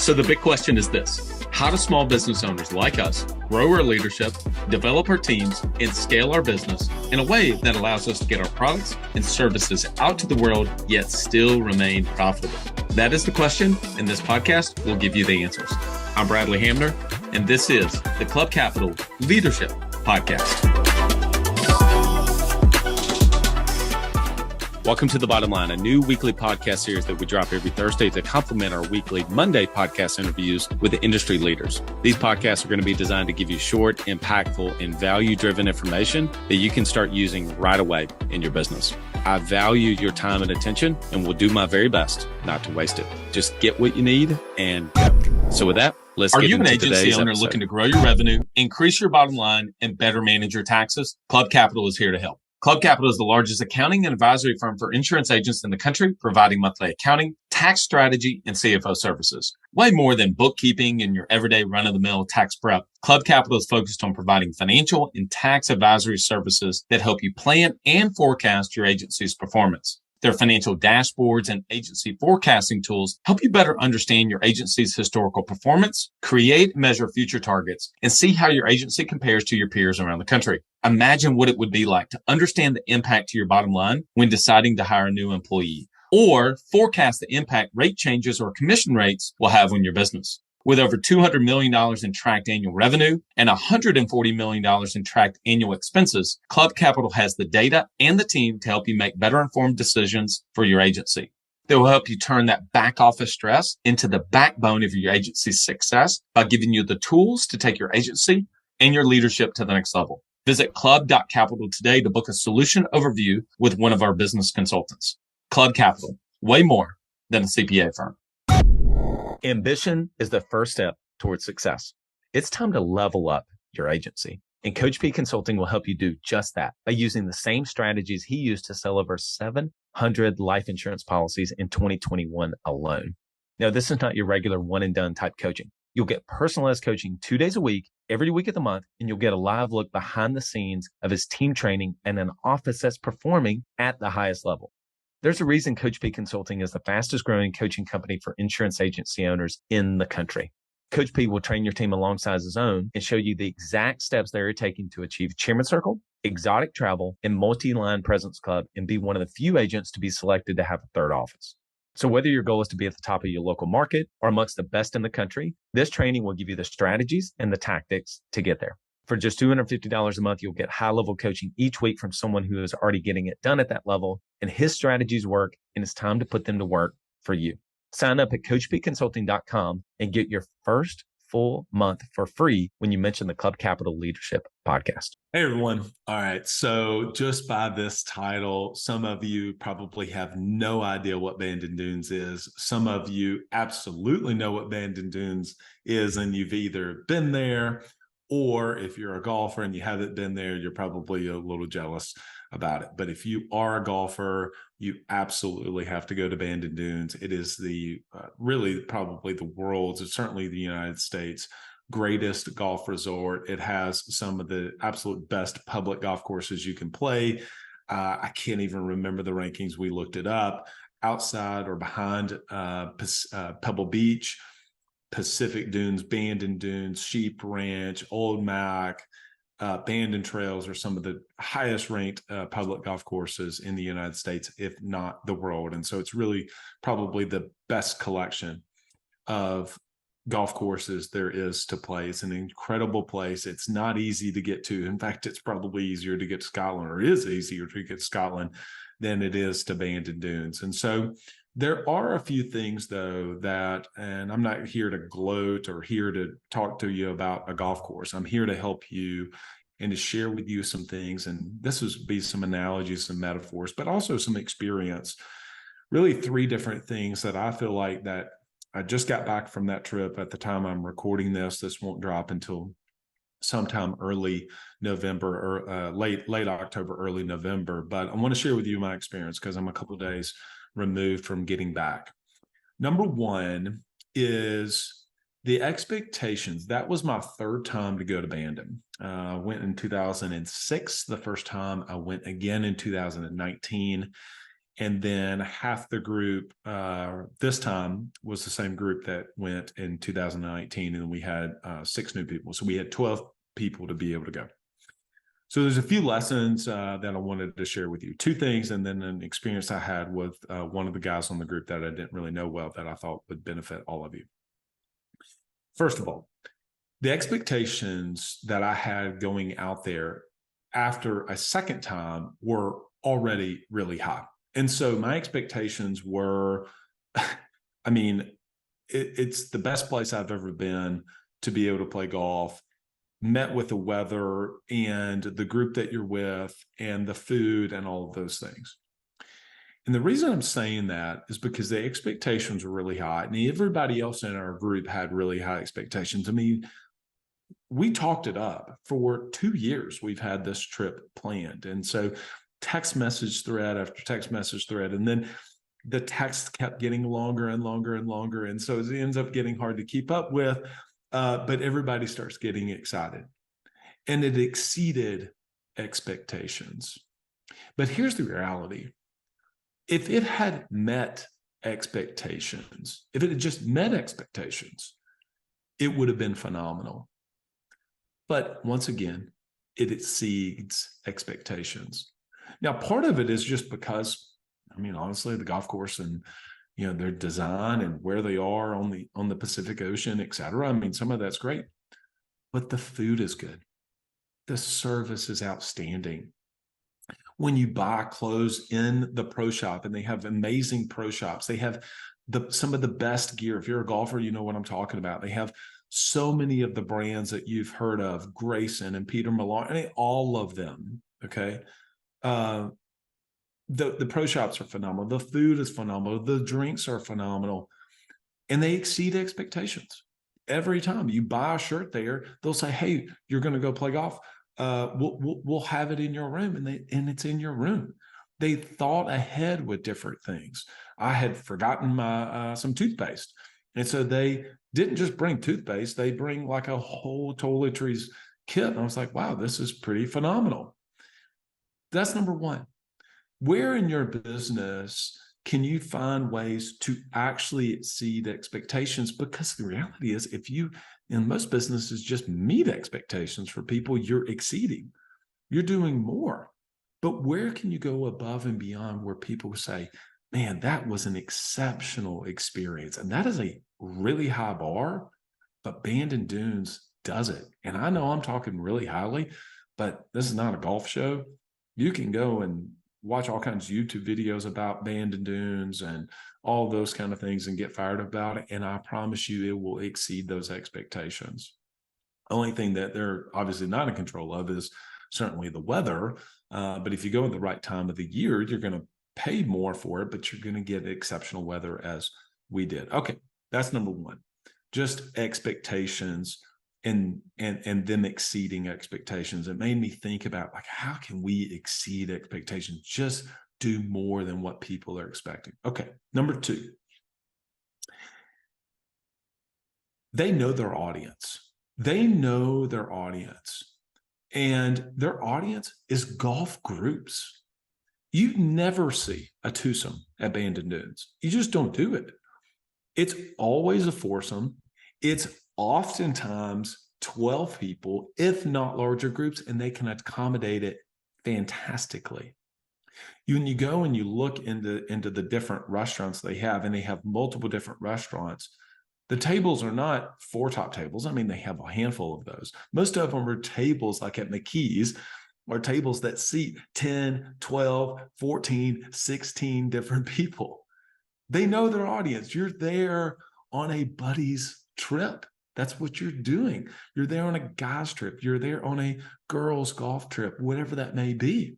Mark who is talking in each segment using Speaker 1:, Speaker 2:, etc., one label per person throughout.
Speaker 1: So the big question is this: how do small business owners like us grow our leadership, develop our teams, and scale our business in a way that allows us to get our products and services out to the world, yet still remain profitable? That is the question, and this podcast will give you the answers. I'm Bradley Hamner, and this is the Club Capital Leadership Podcast. Welcome to The Bottom Line, a new weekly podcast series that we drop every Thursday to complement our weekly Monday podcast interviews with the industry leaders. These podcasts are going to be designed to give you short, impactful, and value-driven information that you can start using right away in your business. I value your time and attention and will do my very best not to waste it. Just get what you need and go. So with that, let's get into today's episode. Are you an agency owner looking to grow your revenue, increase your bottom line, and better manage your taxes? Club Capital is here to help. Club Capital is the largest accounting and advisory firm for insurance agents in the country, providing monthly accounting, tax strategy, and CFO services. Way more than bookkeeping and your everyday run-of-the-mill tax prep, Club Capital is focused on providing financial and tax advisory services that help you plan and forecast your agency's performance. Their financial dashboards and agency forecasting tools help you better understand your agency's historical performance, create and measure future targets, and see how your agency compares to your peers around the country. Imagine what it would be like to understand the impact to your bottom line when deciding to hire a new employee, or forecast the impact rate changes or commission rates will have on your business. With over $200 million in tracked annual revenue and $140 million in tracked annual expenses, Club Capital has the data and the team to help you make better informed decisions for your agency. They will help you turn that back office stress into the backbone of your agency's success by giving you the tools to take your agency and your leadership to the next level. Visit club.capital today to book a solution overview with one of our business consultants. Club Capital, way more than a CPA firm. Ambition is the first step towards success. It's time to level up your agency. And Coach P Consulting will help you do just that by using the same strategies he used to sell over 700 life insurance policies in 2021 alone. Now, this is not your regular one and done type coaching. You'll get personalized coaching 2 days a week, every week of the month, and you'll get a live look behind the scenes of his team training and an office that's performing at the highest level. There's a reason Coach P Consulting is the fastest growing coaching company for insurance agency owners in the country. Coach P will train your team alongside his own and show you the exact steps they're taking to achieve Chairman Circle, exotic travel, and multi-line presence club, and be one of the few agents to be selected to have a third office. So whether your goal is to be at the top of your local market or amongst the best in the country, this training will give you the strategies and the tactics to get there. For just $250 a month, you'll get high-level coaching each week from someone who is already getting it done at that level, and his strategies work, and it's time to put them to work for you. Sign up at coachpconsulting.com and get your first full month for free when you mention the Club Capital Leadership Podcast.
Speaker 2: Hey, everyone. All right. So just by this title, some of you probably have no idea what Bandon Dunes is. Some of you absolutely know what Bandon Dunes is, and you've either been there, or if you're a golfer and you haven't been there, you're probably a little jealous about it. But if you are a golfer, you absolutely have to go to Bandon Dunes. It is the really probably the world's, or certainly the United States, greatest golf resort. It has some of the absolute best public golf courses you can play. I can't even remember the rankings. We looked it up. Outside or behind Pebble Beach, Pacific Dunes, Bandon Dunes, Sheep Ranch, Old Mac, Bandon Trails are some of the highest ranked public golf courses in the United States, if not the world. And so it's really probably the best collection of golf courses there is to play. It's an incredible place. It's not easy to get to. In fact, it's probably easier to get to Scotland, or is easier to get to Scotland than it is to Bandon Dunes. And so there are a few things, though, that, and I'm not here to gloat or here to talk to you about a golf course. I'm here to help you and to share with you some things. And this would be some analogies, some metaphors, but also some experience. Really 3 different things that I feel like that I just got back from that trip at the time I'm recording this. This won't drop until sometime early November or late October, early November. But I want to share with you my experience because I'm a couple of days removed from getting back. Number one is the expectations. That was my 3rd time to go to Bandon. I went in 2006 the first time. I went again in 2019. And then half the group this time was the same group that went in 2019. And we had 6 new people. So we had 12 people to be able to go. So there's a few lessons that I wanted to share with you. 2 things, and then an experience I had with one of the guys on the group that I didn't really know well that I thought would benefit all of you. First of all, the expectations that I had going out there after a second time were already really high. And so my expectations were, I mean, it's the best place I've ever been to be able to play golf, met with the weather and the group that you're with and the food and all of those things. And the reason I'm saying that is because the expectations were really high, and everybody else in our group had really high expectations. I mean, we talked it up for 2 years. We've had this trip planned. And so text message thread after text message thread, and then the text kept getting longer and longer and longer. And so it ends up getting hard to keep up with. But everybody starts getting excited, and it exceeded expectations. But here's the reality. If it had met expectations, if it had just met expectations, it would have been phenomenal. But once again, it exceeds expectations. Now, part of it is just because, I mean, honestly, the golf course and their design and where they are on the Pacific Ocean, et cetera. I mean, some of that's great, but the food is good. The service is outstanding. When you buy clothes in the pro shop, and they have amazing pro shops, they have some of the best gear. If you're a golfer, you know what I'm talking about. They have so many of the brands that you've heard of, Grayson and Peter Millar, I mean, all of them. Okay. The pro shops are phenomenal. The food is phenomenal. The drinks are phenomenal, and they exceed expectations. Every time you buy a shirt there, they'll say, "Hey, you're going to go play golf. We'll have it in your room," and it's in your room. They thought ahead with different things. I had forgotten my some toothpaste, and so they didn't just bring toothpaste; they bring like a whole toiletries kit. And I was like, "Wow, this is pretty phenomenal." That's number one. Where in your business can you find ways to actually exceed expectations? Because the reality is, if you, in most businesses, just meet expectations for people, you're exceeding, you're doing more. But where can you go above and beyond where people say, man, that was an exceptional experience? And that is a really high bar, but Bandon Dunes does it. And I know I'm talking really highly, but this is not a golf show. You can go and watch all kinds of YouTube videos about Bandon Dunes and all those kind of things and get fired about it. And I promise you, it will exceed those expectations. Only thing that they're obviously not in control of is certainly the weather. But if you go at the right time of the year, you're going to pay more for it, but you're going to get exceptional weather as we did. Okay, that's number one. Just expectations and them exceeding expectations. It made me think about, like, how can we exceed expectations? Just do more than what people are expecting. Okay, number two. They know their audience. They know their audience. And their audience is golf groups. You never see a twosome at Bandon Dunes. You just don't do it. It's always a foursome. It's oftentimes 12 people, if not larger groups, and they can accommodate it fantastically. When you go and you look into the different restaurants they have, and they have multiple different restaurants, the tables are not 4 top tables. I mean, they have a handful of those. Most of them are tables like at McKee's, or tables that seat 10, 12, 14, 16 different people. They know their audience. You're there on a buddy's trip. That's what you're doing. You're there on a guy's trip. You're there on a girl's golf trip, whatever that may be.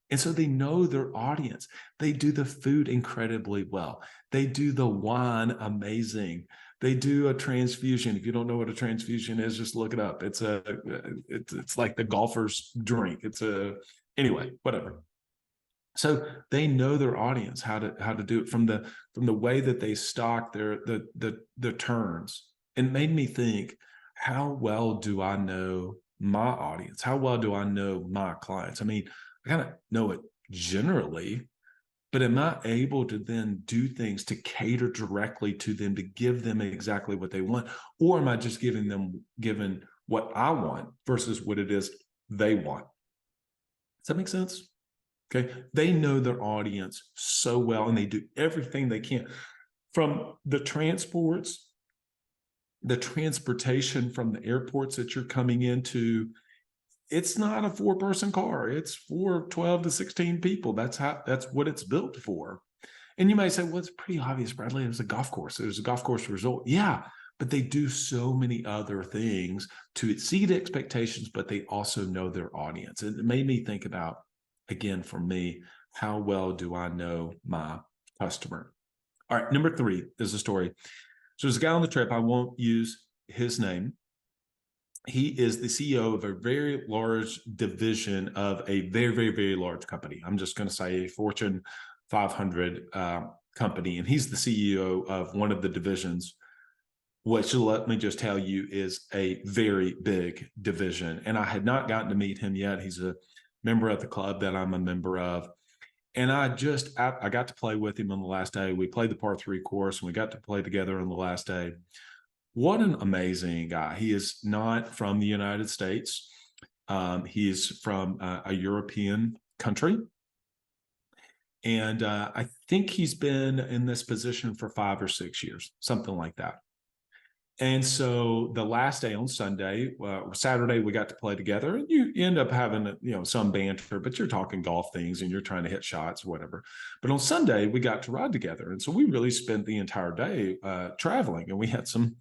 Speaker 2: And so they know their audience. They do the food incredibly well. They do the wine amazing. They do a transfusion. If you don't know what a transfusion is, just look it up. It's like the golfer's drink. Anyway, whatever. So they know their audience, how to do it from the way that they stock the turns. And it made me think, how well do I know my audience? How well do I know my clients? I mean, I kind of know it generally, But am I able to then do things to cater directly to them, to give them exactly what they want? Or am I just given what I want versus what it is they want? Does that make sense? Okay. They know their audience so well, and they do everything they can, from the transportation from the airports that you're coming into. It's not a 4-person car. It's for 12 to 16 people. That's what it's built for. And you might say, well, it's pretty obvious, Bradley. It was a golf course. It was a golf course resort. Yeah, but they do so many other things to exceed expectations, but they also know their audience. And it made me think about, again, for me, how well do I know my customer? All right, number 3 is a story. So there's a guy on the trip. I won't use his name. He is the CEO of a very large division of a very, very, very large company. I'm just going to say a Fortune 500 company. And he's the CEO of one of the divisions, which, let me just tell you, is a very big division. And I had not gotten to meet him yet. He's a member of the club that I'm a member of. And I got to play with him on the last day. We played the par 3 course, and we got to play together on the last day. What an amazing guy. He is not from the United States. He is from a European country. And I think he's been in this position for 5 or 6 years, something like that. And so the last day on Sunday, Saturday, we got to play together, and you end up having, some banter, but you're talking golf things and you're trying to hit shots or whatever. But on Sunday, we got to ride together. And so we really spent the entire day traveling, and we had some,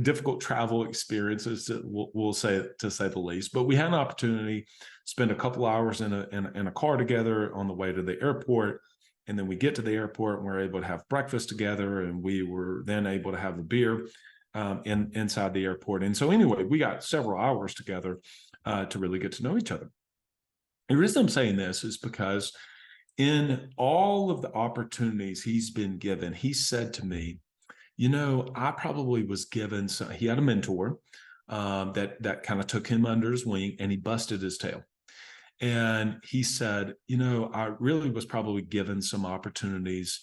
Speaker 2: difficult travel experiences, we'll say, to say the least. But we had an opportunity to spend a couple hours in a car together on the way to the airport. And then we get to the airport, and we're able to have breakfast together, and we were then able to have a beer inside the airport. And so anyway, we got several hours together to really get to know each other. The reason I'm saying this is because in all of the opportunities he's been given, he said to me, I probably was given he had a mentor that kind of took him under his wing, and he busted his tail. And he said, I really was probably given some opportunities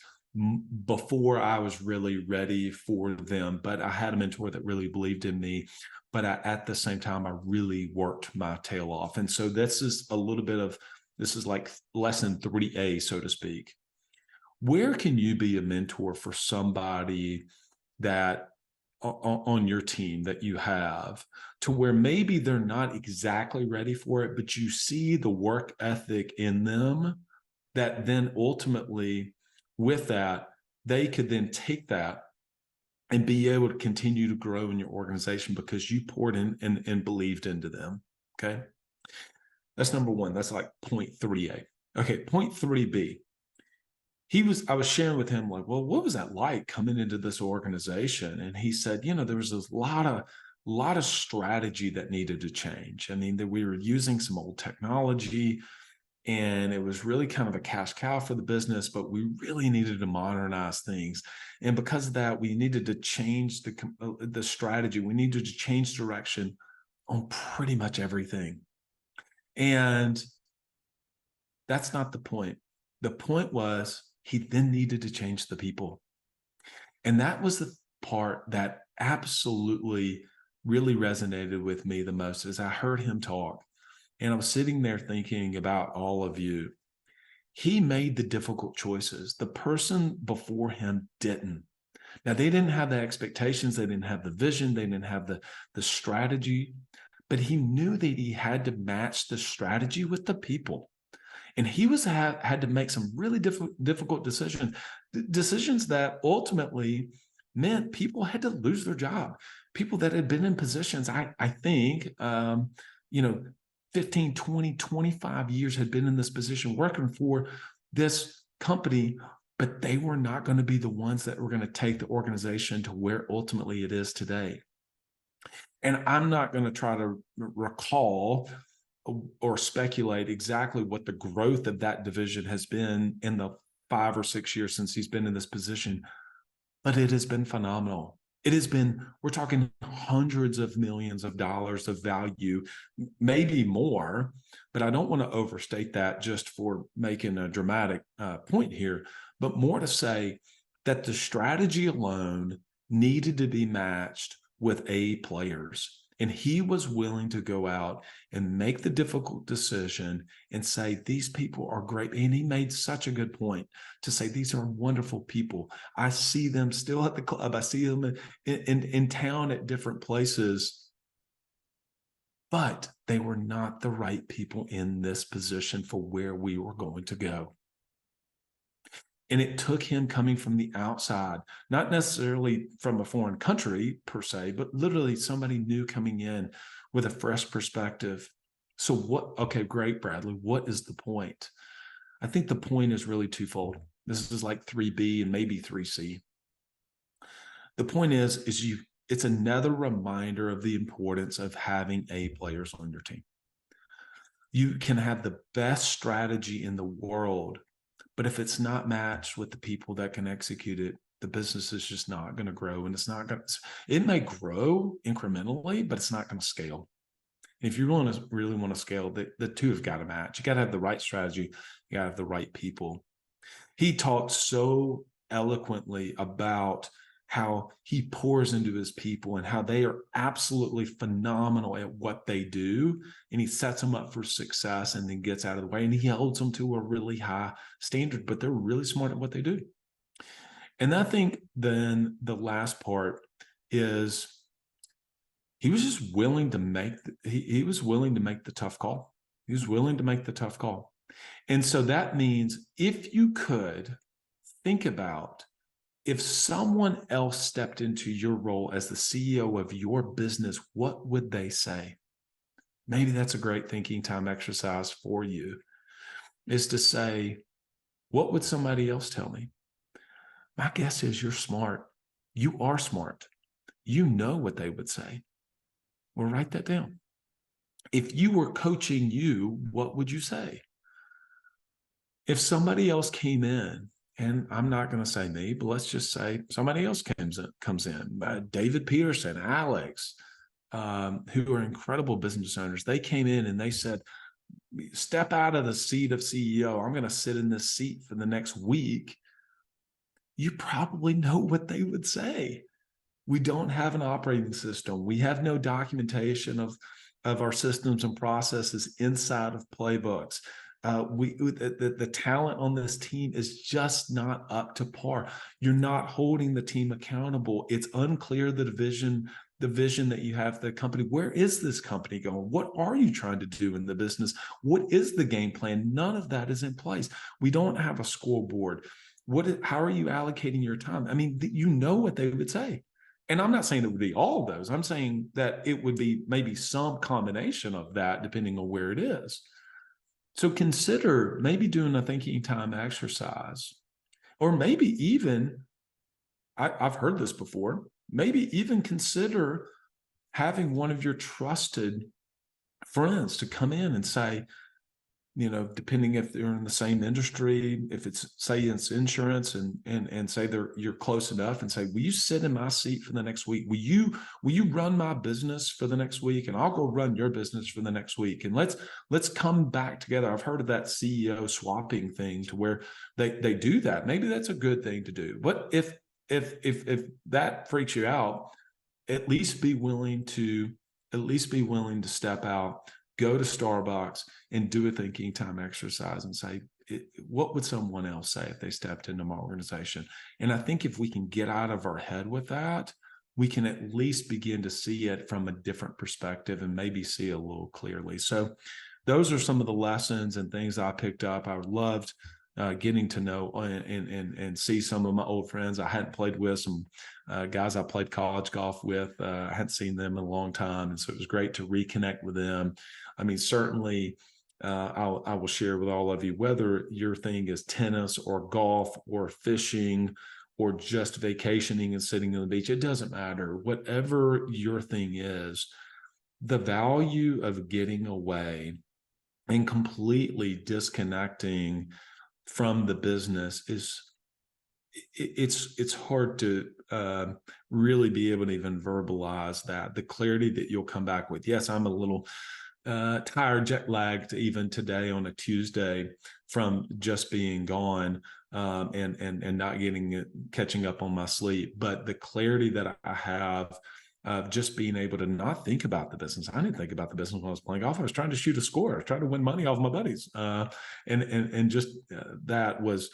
Speaker 2: before I was really ready for them, but I had a mentor that really believed in me. But at the same time, I really worked my tail off. And so this is like lesson 3A, so to speak. Where can you be a mentor for somebody that on your team that you have, to where maybe they're not exactly ready for it, but you see the work ethic in them, that then ultimately with that, they could then take that and be able to continue to grow in your organization because you poured in and believed into them. Okay. That's number 1. That's like point 3A. Okay. Point 3B. I was sharing with him, like, well, what was that like coming into this organization? And he said, there was a lot of strategy that needed to change. I mean, that we were using some old technology, and it was really kind of a cash cow for the business, but we really needed to modernize things. And because of that, we needed to change the strategy. We needed to change direction on pretty much everything. And that's not the point. The point was, he then needed to change the people. And that was the part that absolutely really resonated with me the most, as I heard him talk. And I was sitting there thinking about all of you. He made the difficult choices. The person before him didn't. Now, they didn't have the expectations. They didn't have the vision. They didn't have the strategy. But he knew that he had to match the strategy with the people. And he had to make some really difficult decisions that ultimately meant people had to lose their job. People that had been in positions, I think, 15, 20, 25 years had been in this position working for this company, but they were not going to be the ones that were going to take the organization to where ultimately it is today. And I'm not going to try to recall or speculate exactly what the growth of that division has been in the 5 or 6 years since he's been in this position, but it has been phenomenal. It has been, we're talking hundreds of millions of dollars of value, maybe more, but I don't want to overstate that just for making a dramatic point here, but more to say that the strategy alone needed to be matched with A players. And he was willing to go out and make the difficult decision and say, these people are great. And he made such a good point to say, these are wonderful people. I see them still at the club. I see them in town at different places, but they were not the right people in this position for where we were going to go. And it took him coming from the outside, not necessarily from a foreign country per se, but literally somebody new coming in with a fresh perspective. So what, okay, great, Bradley, what is the point? I think the point is really twofold. This is like 3B and maybe 3C. The point is it's another reminder of the importance of having A players on your team. You can have the best strategy in the world, but if it's not matched with the people that can execute it, the business is just not going to grow. And it's not going to, it may grow incrementally, but it's not going to scale. If you really want to scale, the two have got to match. You got to have the right strategy. You got to have the right people. He talked so eloquently about how he pours into his people and how they are absolutely phenomenal at what they do. And he sets them up for success and then gets out of the way. And he holds them to a really high standard, but they're really smart at what they do. And I think then the last part is he was just willing to make, he was willing to make the tough call. He was willing to make the tough call. And so that means if you could think about if someone else stepped into your role as the CEO of your business, what would they say? Maybe that's a great thinking time exercise for you, is to say, what would somebody else tell me? My guess is you're smart. You are smart. You know what they would say. Well, write that down. If you were coaching you, what would you say? If somebody else came in, and I'm not going to say me, but let's just say somebody else comes in, David Peterson, Alex, who are incredible business owners. They came in and they said, step out of the seat of CEO. I'm going to sit in this seat for the next week. You probably know what they would say. We don't have an operating system. We have no documentation of our systems and processes inside of playbooks. The talent on this team is just not up to par. You're not holding the team accountable. It's unclear the vision that you have for the company. Where is this company going? What are you trying to do in the business? What is the game plan? None of that is in place. We don't have a scoreboard. How are you allocating your time? I mean, you know what they would say. And I'm not saying it would be all of those. I'm saying that it would be maybe some combination of that, depending on where it is. So consider maybe doing a thinking time exercise, or maybe even, I've heard this before, maybe even consider having one of your trusted friends to come in and say, depending if they're in the same industry, if it's, say it's insurance and say you're close enough, and say, will you sit in my seat for the next week? Will you run my business for the next week? And I'll go run your business for the next week. And let's come back together. I've heard of that CEO swapping thing to where they do that. Maybe that's a good thing to do. But if that freaks you out, at least be willing to step out, go to Starbucks and do a thinking time exercise and say, what would someone else say if they stepped into my organization? And I think if we can get out of our head with that, we can at least begin to see it from a different perspective and maybe see a little clearly. So those are some of the lessons and things I picked up. I loved getting to know and see some of my old friends. I hadn't played with some guys I played college golf with. I hadn't seen them in a long time. And so it was great to reconnect with them. I mean, certainly I will share with all of you, whether your thing is tennis or golf or fishing or just vacationing and sitting on the beach, it doesn't matter. Whatever your thing is, the value of getting away and completely disconnecting from the business it's hard to really be able to even verbalize that. The clarity that you'll come back with. Yes, I'm a little tired, jet lagged even today on a Tuesday from just being gone, and not catching up on my sleep. But the clarity that I have of just being able to not think about the business. I didn't think about the business when I was playing golf. I was trying to shoot a score. I was trying to win money off my buddies, and just that was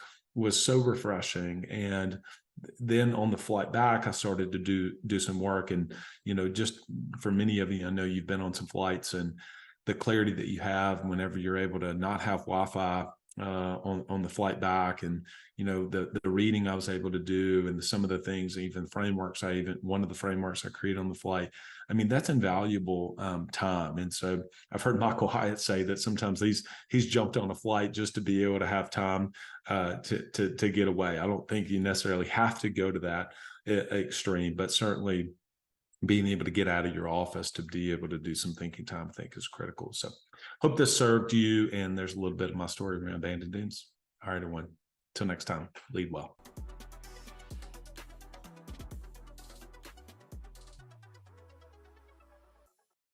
Speaker 2: so refreshing. And then on the flight back, I started to do some work. And just for many of you, I know you've been on some flights, and the clarity that you have whenever you're able to not have Wi-Fi on the flight back, and the reading I was able to do, and some of the things, even frameworks one of the frameworks I created on the flight. I mean, that's invaluable time. And so I've heard Michael Hyatt say that sometimes he's jumped on a flight just to be able to have time to get away. I don't think you necessarily have to go to that extreme, but certainly being able to get out of your office to be able to do some thinking time, I think, is critical. So hope this served you. And there's a little bit of my story around Bandon Dunes. All right, everyone. Till next time, lead well.